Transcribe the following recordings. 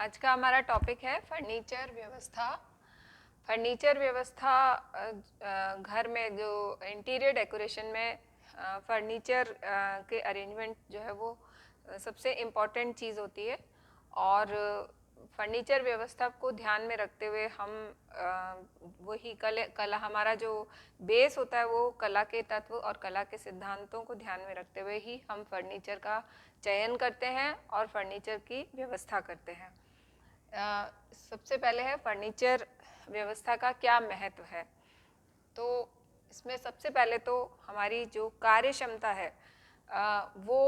आज का हमारा टॉपिक है फर्नीचर व्यवस्था। फर्नीचर व्यवस्था घर में जो इंटीरियर डेकोरेशन में फर्नीचर के अरेंजमेंट जो है वो सबसे इम्पॉर्टेंट चीज़ होती है। और फर्नीचर व्यवस्था को ध्यान में रखते हुए हम वही कला हमारा जो बेस होता है वो कला के तत्व और कला के सिद्धांतों को ध्यान में रखते हुए ही हम फर्नीचर का चयन करते हैं और फर्नीचर की व्यवस्था करते हैं। सबसे पहले है फर्नीचर व्यवस्था का क्या महत्व है। तो इसमें सबसे पहले तो हमारी जो कार्य क्षमता है वो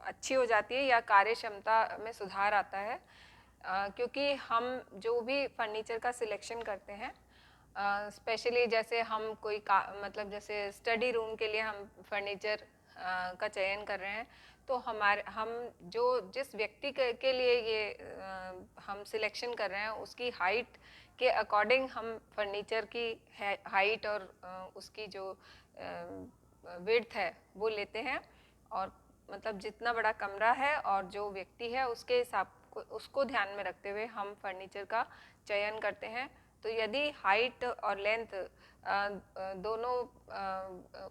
अच्छी हो जाती है या कार्य क्षमता में सुधार आता है, क्योंकि हम जो भी फर्नीचर का सिलेक्शन करते हैं, स्पेशली जैसे हम कोई मतलब जैसे स्टडी रूम के लिए हम फर्नीचर का चयन कर रहे हैं, तो हम जो जिस व्यक्ति के लिए ये हम सिलेक्शन कर रहे हैं उसकी हाइट के अकॉर्डिंग हम फर्नीचर की हाइट और उसकी जो विड्थ है वो लेते हैं। और मतलब जितना बड़ा कमरा है और जो व्यक्ति है उसके हिसाब को उसको ध्यान में रखते हुए हम फर्नीचर का चयन करते हैं। तो यदि हाइट और लेंथ दोनों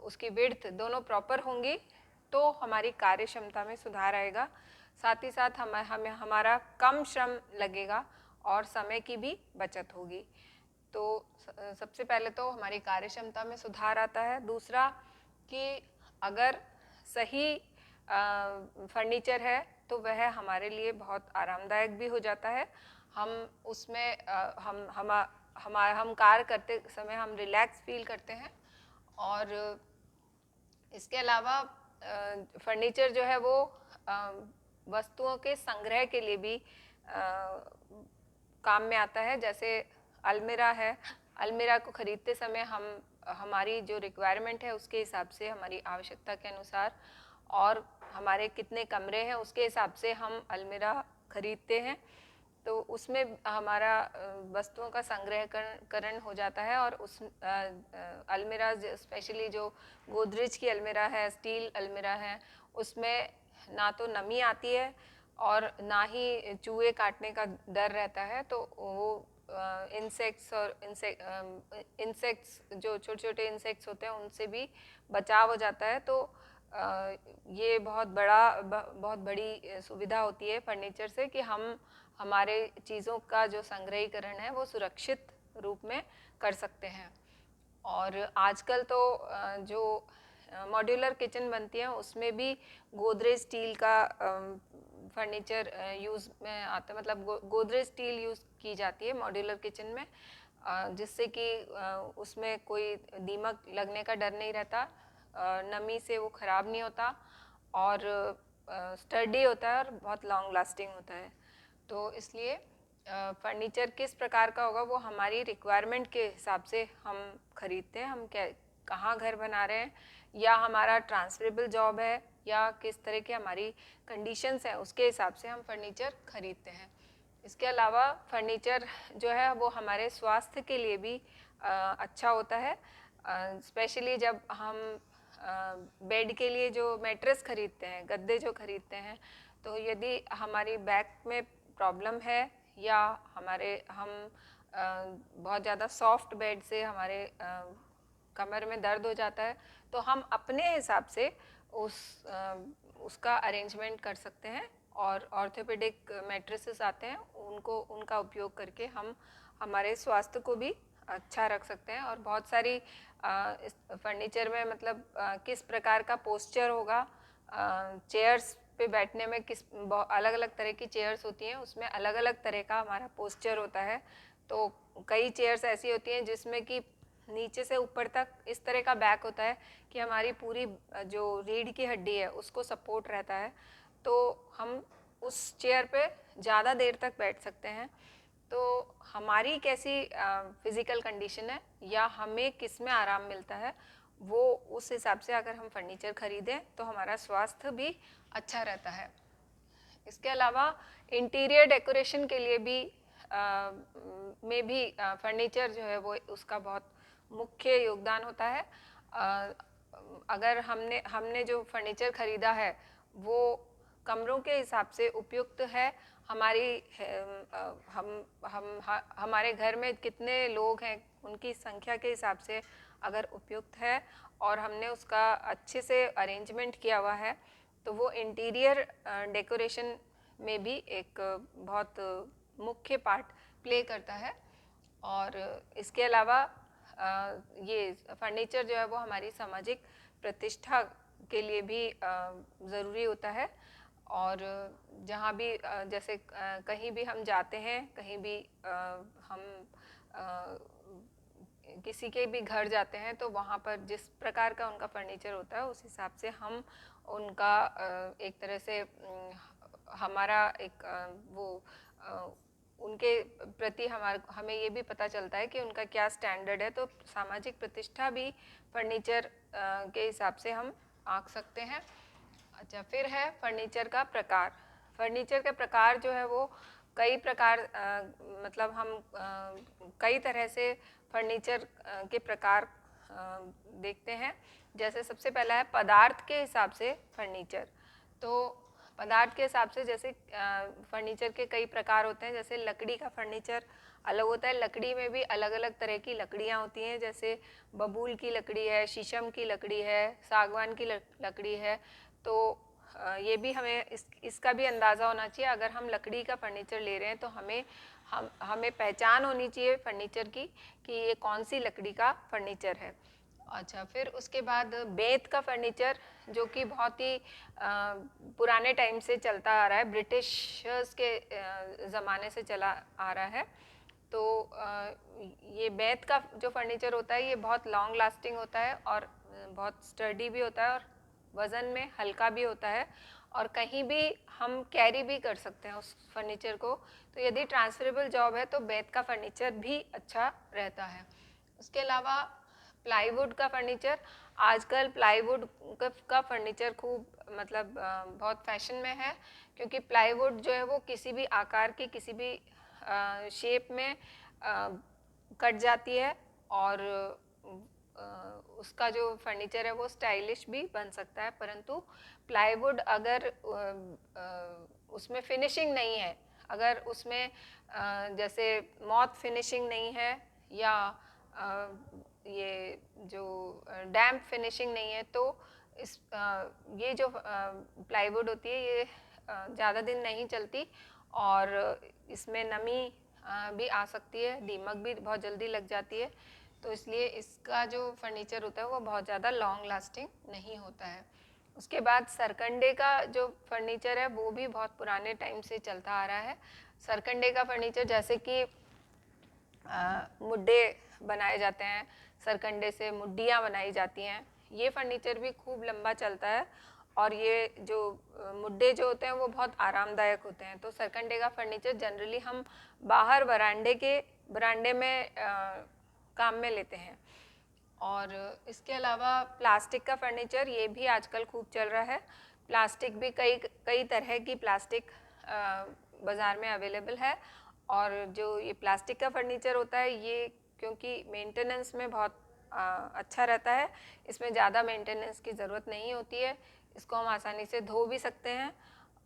उसकी विड्थ दोनों प्रॉपर होंगी तो हमारी कार्य क्षमता में सुधार आएगा। साथ ही साथ हमें हमारा कम श्रम लगेगा और समय की भी बचत होगी। तो सबसे पहले तो हमारी कार्य क्षमता में सुधार आता है। दूसरा कि अगर सही फर्नीचर है तो वह हमारे लिए बहुत आरामदायक भी हो जाता है। हम उसमें हम कार्य करते समय हम रिलैक्स फील करते हैं। और इसके अलावा फर्नीचर जो है वो वस्तुओं के संग्रह के लिए भी काम में आता है। जैसे अलमीरा है, अलमीरा को खरीदते समय हम हमारी जो रिक्वायरमेंट है उसके हिसाब से, हमारी आवश्यकता के अनुसार और हमारे कितने कमरे हैं उसके हिसाब से हम अलमीरा खरीदते हैं। तो उसमें हमारा वस्तुओं का संग्रहकरण हो जाता है। और उस अलमीरा स्पेशली जो गोदरेज की अलमीरा है, स्टील अलमीरा है, उसमें ना तो नमी आती है और ना ही चूहे काटने का डर रहता है। तो वो इंसेक्ट्स और इंसेक्ट्स जो छोटे छोटे इंसेक्ट्स होते हैं उनसे भी बचाव हो जाता है। तो ये बहुत बड़ी सुविधा होती है फर्नीचर से कि हम हमारे चीज़ों का जो संग्रहीकरण है वो सुरक्षित रूप में कर सकते हैं। और आजकल तो जो मॉड्यूलर किचन बनती है उसमें भी गोदरेज स्टील का फर्नीचर यूज़ में आता है। मतलब गोदरेज स्टील यूज़ की जाती है मॉड्यूलर किचन में, जिससे कि उसमें कोई दीमक लगने का डर नहीं रहता, नमी से वो ख़राब नहीं होता और स्टर्डी होता है और बहुत लॉन्ग लास्टिंग होता है। तो इसलिए फर्नीचर किस प्रकार का होगा वो हमारी रिक्वायरमेंट के हिसाब से हम खरीदते हैं। हम कहाँ घर बना रहे हैं, या हमारा ट्रांसफरेबल जॉब है, या किस तरह की हमारी कंडीशंस हैं उसके हिसाब से हम फर्नीचर खरीदते हैं। इसके अलावा फर्नीचर जो है वो हमारे स्वास्थ्य के लिए भी अच्छा होता है। स्पेशली जब हम बेड के लिए जो मैट्रेस खरीदते हैं, गद्दे जो खरीदते हैं, तो यदि हमारी बैक में प्रॉब्लम है या हम बहुत ज़्यादा सॉफ्ट बेड से हमारे कमर में दर्द हो जाता है, तो हम अपने हिसाब से उसका अरेंजमेंट कर सकते हैं। और ऑर्थोपेडिक मैट्रेसेस आते हैं, उनका उपयोग करके हम हमारे स्वास्थ्य को भी अच्छा रख सकते हैं। और बहुत सारी इस फर्नीचर में मतलब किस प्रकार का पोस्चर होगा, चेयर्स पे बैठने में अलग अलग तरह की चेयर्स होती हैं, उसमें अलग अलग तरह का हमारा पोस्चर होता है। तो कई चेयर्स ऐसी होती हैं जिसमें कि नीचे से ऊपर तक इस तरह का बैक होता है कि हमारी पूरी जो रीढ़ की हड्डी है उसको सपोर्ट रहता है, तो हम उस चेयर पे ज़्यादा देर तक बैठ सकते हैं। तो हमारी कैसी फिज़िकल कंडीशन है या हमें किस में आराम मिलता है, वो उस हिसाब से अगर हम फर्नीचर खरीदें तो हमारा स्वास्थ्य भी अच्छा रहता है। इसके अलावा इंटीरियर डेकोरेशन के लिए भी फर्नीचर जो है वो उसका बहुत मुख्य योगदान होता है। अगर हमने जो फर्नीचर खरीदा है वो कमरों के हिसाब से उपयुक्त है हमारी हमारे घर में कितने लोग हैं उनकी संख्या के हिसाब से अगर उपयुक्त है और हमने उसका अच्छे से अरेंजमेंट किया हुआ है तो वो इंटीरियर डेकोरेशन में भी एक बहुत मुख्य पार्ट प्ले करता है। और इसके अलावा ये फर्नीचर जो है वो हमारी सामाजिक प्रतिष्ठा के लिए भी ज़रूरी होता है। और जहाँ भी जैसे कहीं भी हम जाते हैं, कहीं भी हम किसी के भी घर जाते हैं तो वहाँ पर जिस प्रकार का उनका फर्नीचर होता है उस हिसाब से हम उनका एक तरह से हमारा एक वो उनके प्रति हमें ये भी पता चलता है कि उनका क्या स्टैंडर्ड है। तो सामाजिक प्रतिष्ठा भी फर्नीचर के हिसाब से हम आंक सकते हैं। अच्छा, फिर है फर्नीचर का प्रकार। फर्नीचर का प्रकार जो है वो कई प्रकार मतलब हम कई तरह से फर्नीचर के प्रकार देखते हैं। जैसे सबसे पहला है पदार्थ के हिसाब से फर्नीचर। तो पदार्थ के हिसाब से जैसे फर्नीचर के कई प्रकार होते हैं। जैसे लकड़ी का फर्नीचर अलग होता है। लकड़ी में भी अलग अलग तरह की लकड़ियाँ होती हैं, जैसे बबूल की लकड़ी है, शीशम की लकड़ी है, सागवान की लकड़ी है। तो ये भी हमें इसका भी अंदाज़ा होना चाहिए। अगर हम लकड़ी का फर्नीचर ले रहे हैं तो हमें पहचान होनी चाहिए फर्नीचर की कि ये कौन सी लकड़ी का फर्नीचर है। अच्छा, फिर उसके बाद बेंत का फर्नीचर जो कि बहुत ही पुराने टाइम से चलता आ रहा है, ब्रिटिशर्स के ज़माने से चला आ रहा है। तो ये बेंत का जो फर्नीचर होता है ये बहुत लॉन्ग लास्टिंग होता है और बहुत स्टर्डी भी होता है और वज़न में हल्का भी होता है और कहीं भी हम कैरी भी कर सकते हैं उस फर्नीचर को। तो यदि ट्रांसफरेबल जॉब है तो बेंत का फर्नीचर भी अच्छा रहता है। उसके अलावा प्लाईवुड का फर्नीचर, आजकल प्लाईवुड का फर्नीचर खूब मतलब बहुत फैशन में है, क्योंकि प्लाईवुड जो है वो किसी भी आकार की किसी भी शेप में कट जाती है और उसका जो फर्नीचर है वो स्टाइलिश भी बन सकता है। परंतु प्लाईवुड अगर उसमें फिनिशिंग नहीं है, अगर उसमें जैसे मॉथ फिनिशिंग नहीं है या ये जो डैम्प फिनिशिंग नहीं है तो ये जो प्लाईवुड होती है ये ज़्यादा दिन नहीं चलती और इसमें नमी भी आ सकती है, दीमक भी बहुत जल्दी लग जाती है। तो इसलिए इसका जो फर्नीचर होता है वो बहुत ज़्यादा लॉन्ग लास्टिंग नहीं होता है। उसके बाद सरकंडे का जो फर्नीचर है वो भी बहुत पुराने टाइम से चलता आ रहा है। सरकंडे का फर्नीचर जैसे कि मुड्डे बनाए जाते हैं, सरकंडे से मुड्डियाँ बनाई जाती हैं, ये फर्नीचर भी खूब लंबा चलता है और ये जो मुड्डे जो होते हैं वो बहुत आरामदायक होते हैं। तो सरकंडे का फर्नीचर जनरली हम बाहर बरांडे में काम में लेते हैं। और इसके अलावा प्लास्टिक का फर्नीचर ये भी आजकल खूब चल रहा है। प्लास्टिक भी कई तरह की प्लास्टिक बाज़ार में अवेलेबल है और जो ये प्लास्टिक का फर्नीचर होता है ये क्योंकि मेंटेनेंस में बहुत अच्छा रहता है, इसमें ज़्यादा मेंटेनेंस की ज़रूरत नहीं होती है, इसको हम आसानी से धो भी सकते हैं।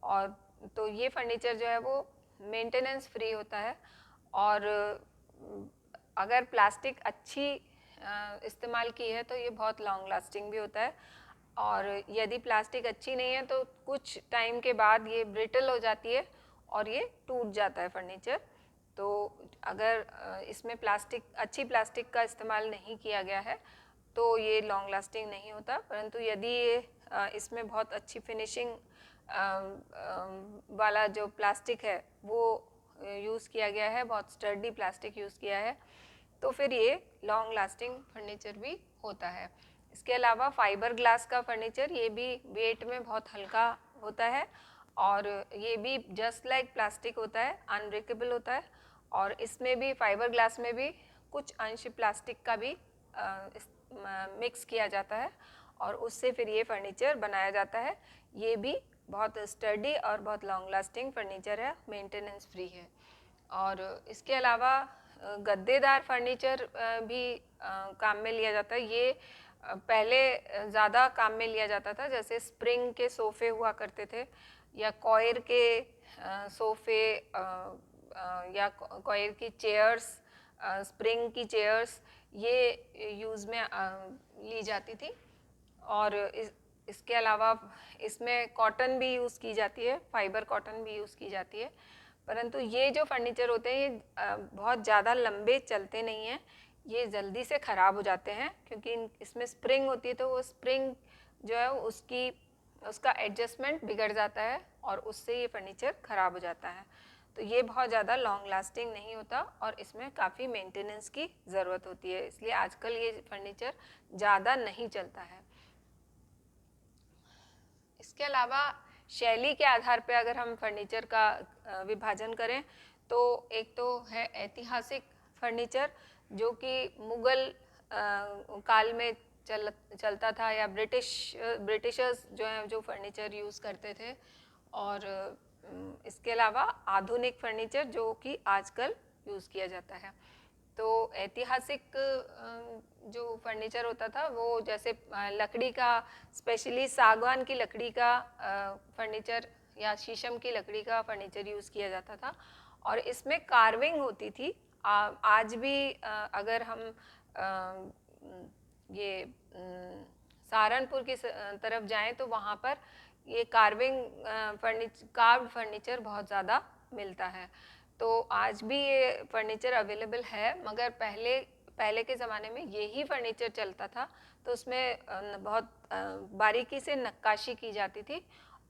और तो ये फर्नीचर जो है वो मेंटेनेंस फ्री होता है और अगर प्लास्टिक अच्छी इस्तेमाल की है तो ये बहुत लॉन्ग लास्टिंग भी होता है। और यदि प्लास्टिक अच्छी नहीं है तो कुछ टाइम के बाद ये ब्रिटल हो जाती है और ये टूट जाता है फर्नीचर। तो अगर इसमें अच्छी प्लास्टिक का इस्तेमाल नहीं किया गया है तो ये लॉन्ग लास्टिंग नहीं होता। परंतु यदि ये इसमें बहुत अच्छी फिनिशिंग वाला जो प्लास्टिक है वो यूज़ किया गया है, बहुत स्टर्डी प्लास्टिक यूज़ किया है, तो फिर ये लॉन्ग लास्टिंग फर्नीचर भी होता है। इसके अलावा फाइबर ग्लास का फर्नीचर ये भी वेट में बहुत हल्का होता है और ये भी जस्ट लाइक प्लास्टिक होता है, अनब्रेकेबल होता है और इसमें भी फाइबर ग्लास में भी कुछ अंश प्लास्टिक का भी मिक्स किया जाता है और उससे फिर ये फर्नीचर बनाया जाता है। ये भी बहुत स्टर्डी और बहुत लॉन्ग लास्टिंग फर्नीचर है, मेंटेनेंस फ्री है। और इसके अलावा गद्देदार फर्नीचर भी काम में लिया जाता है। ये पहले ज़्यादा काम में लिया जाता था, जैसे स्प्रिंग के सोफ़े हुआ करते थे या कॉयर के सोफ़े या कॉयर की चेयर्स, स्प्रिंग की चेयर्स, ये यूज़ में ली जाती थी। और इसके अलावा इसमें कॉटन भी यूज़ की जाती है, फाइबर कॉटन भी यूज़ की जाती है। परंतु ये जो फर्नीचर होते हैं ये बहुत ज़्यादा लंबे चलते नहीं हैं, ये जल्दी से ख़राब हो जाते हैं, क्योंकि इसमें स्प्रिंग होती है, तो वो स्प्रिंग जो है उसका एडजस्टमेंट बिगड़ जाता है और उससे ये फर्नीचर ख़राब हो जाता है। तो ये बहुत ज़्यादा लॉन्ग लास्टिंग नहीं होता और इसमें काफ़ी मेंटेनेंस की ज़रूरत होती है, इसलिए आजकल ये फर्नीचर ज़्यादा नहीं चलता है। इसके अलावा शैली के आधार पर अगर हम फर्नीचर का विभाजन करें तो एक तो है ऐतिहासिक फर्नीचर, जो कि मुग़ल काल में चलता था, या ब्रिटिशर्स जो हैं जो फर्नीचर यूज़ करते थे। और इसके अलावा आधुनिक फर्नीचर जो कि आजकल यूज़ किया जाता है। तो ऐतिहासिक जो फर्नीचर होता था वो जैसे लकड़ी का, स्पेशली सागवान की लकड़ी का फर्नीचर या शीशम की लकड़ी का फर्नीचर यूज़ किया जाता था, और इसमें कार्विंग होती थी। आज भी अगर हम ये सहारनपुर की तरफ जाएं तो वहाँ पर ये कार्व्ड फर्नीचर बहुत ज़्यादा मिलता है। तो आज भी ये फर्नीचर अवेलेबल है, मगर पहले के ज़माने में यही फर्नीचर चलता था, तो उसमें बहुत बारीकी से नक्काशी की जाती थी,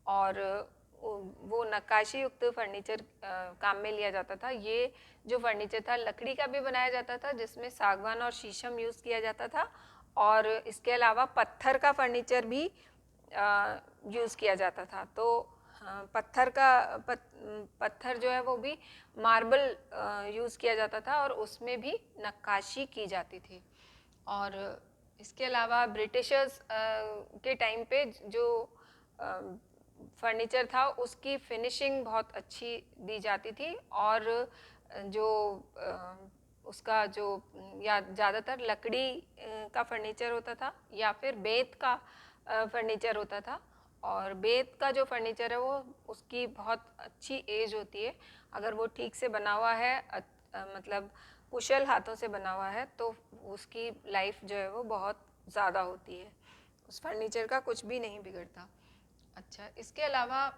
और वो नक्काशी युक्त फर्नीचर काम में लिया जाता था। ये जो फर्नीचर था लकड़ी का भी बनाया जाता था, जिसमें सागवान और शीशम यूज़ किया जाता था, और इसके अलावा पत्थर का फर्नीचर भी यूज़ किया जाता था। तो पत्थर जो है वो भी मार्बल यूज़ किया जाता था, और उसमें भी नक्काशी की जाती थी। और इसके अलावा ब्रिटिशर्स के टाइम पे जो फर्नीचर था उसकी फिनिशिंग बहुत अच्छी दी जाती थी, और जो उसका जो या ज़्यादातर लकड़ी का फर्नीचर होता था, या फिर बेंत का फर्नीचर होता था। और बेंत का जो फर्नीचर है वो उसकी बहुत अच्छी एज होती है, अगर वो ठीक से बना हुआ है, मतलब कुशल हाथों से बना हुआ है, तो उसकी लाइफ जो है वो बहुत ज़्यादा होती है, उस फर्नीचर का कुछ भी नहीं बिगड़ता। अच्छा, इसके अलावा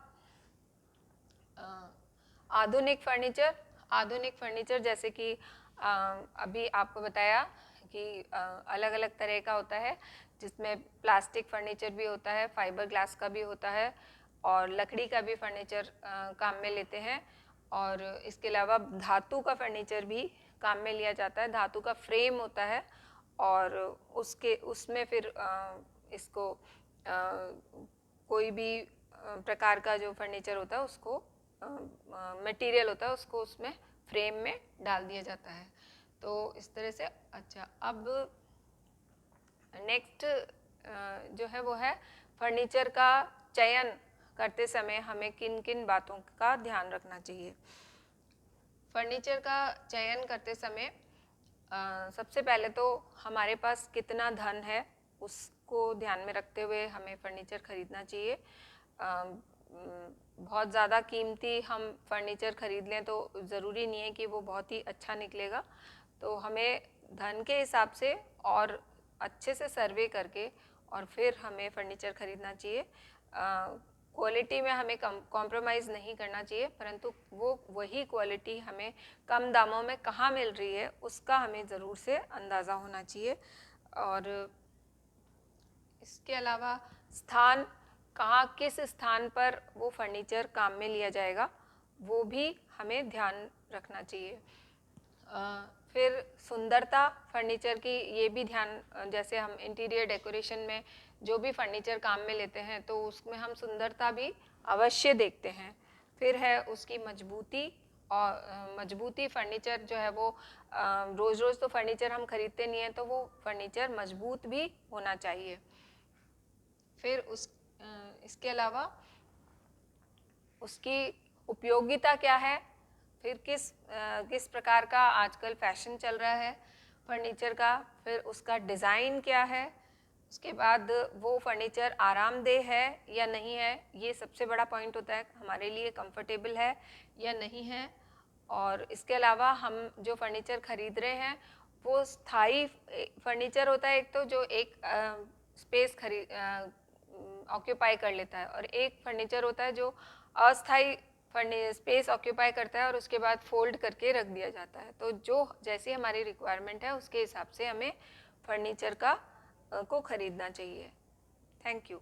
आधुनिक फर्नीचर जैसे कि अभी आपको बताया कि अलग अलग तरह का होता है, जिसमें प्लास्टिक फर्नीचर भी होता है, फाइबर ग्लास का भी होता है, और लकड़ी का भी फर्नीचर काम में लेते हैं। और इसके अलावा धातु का फर्नीचर भी काम में लिया जाता है, धातु का फ्रेम होता है, और उसमें फिर इसको कोई भी प्रकार का जो फर्नीचर होता है उसको मटेरियल होता है उसको उसमें फ्रेम में डाल दिया जाता है। तो इस तरह से। अच्छा, अब नेक्स्ट जो है वो है फर्नीचर का चयन करते समय हमें किन किन बातों का ध्यान रखना चाहिए। फर्नीचर का चयन करते समय सबसे पहले तो हमारे पास कितना धन है उसको ध्यान में रखते हुए हमें फर्नीचर खरीदना चाहिए। बहुत ज़्यादा कीमती हम फर्नीचर खरीद लें तो ज़रूरी नहीं है कि वो बहुत ही अच्छा निकलेगा, तो हमें धन के हिसाब से और अच्छे से सर्वे करके और फिर हमें फर्नीचर खरीदना चाहिए। क्वालिटी में हमें कॉम्प्रोमाइज़ नहीं करना चाहिए, परंतु वही क्वालिटी हमें कम दामों में कहाँ मिल रही है उसका हमें ज़रूर से अंदाज़ा होना चाहिए। और इसके अलावा स्थान, कहाँ किस स्थान पर वो फर्नीचर काम में लिया जाएगा वो भी हमें ध्यान रखना चाहिए। फिर सुंदरता फर्नीचर की, ये भी ध्यान, जैसे हम इंटीरियर डेकोरेशन में जो भी फर्नीचर काम में लेते हैं तो उसमें हम सुंदरता भी अवश्य देखते हैं। फिर है उसकी मजबूती, और मजबूती फर्नीचर जो है वो रोज़ रोज़ तो फर्नीचर हम खरीदते नहीं हैं, तो वो फर्नीचर मजबूत भी होना चाहिए। फिर इसके अलावा उसकी उपयोगिता क्या है, फिर किस प्रकार का आजकल फैशन चल रहा है फर्नीचर का, फिर उसका डिज़ाइन क्या है, उसके बाद वो फर्नीचर आरामदेह है या नहीं है, ये सबसे बड़ा पॉइंट होता है, हमारे लिए कंफर्टेबल है या नहीं है। और इसके अलावा हम जो फर्नीचर खरीद रहे हैं वो स्थायी फर्नीचर होता है, एक तो जो एक स्पेस ऑक्यूपाई कर लेता है, और एक फर्नीचर होता है जो अस्थायी स्पेस ऑक्यूपाई करता है और उसके बाद फोल्ड करके रख दिया जाता है। तो जो जैसी हमारी रिक्वायरमेंट है उसके हिसाब से हमें फर्नीचर को खरीदना चाहिए। Thank you.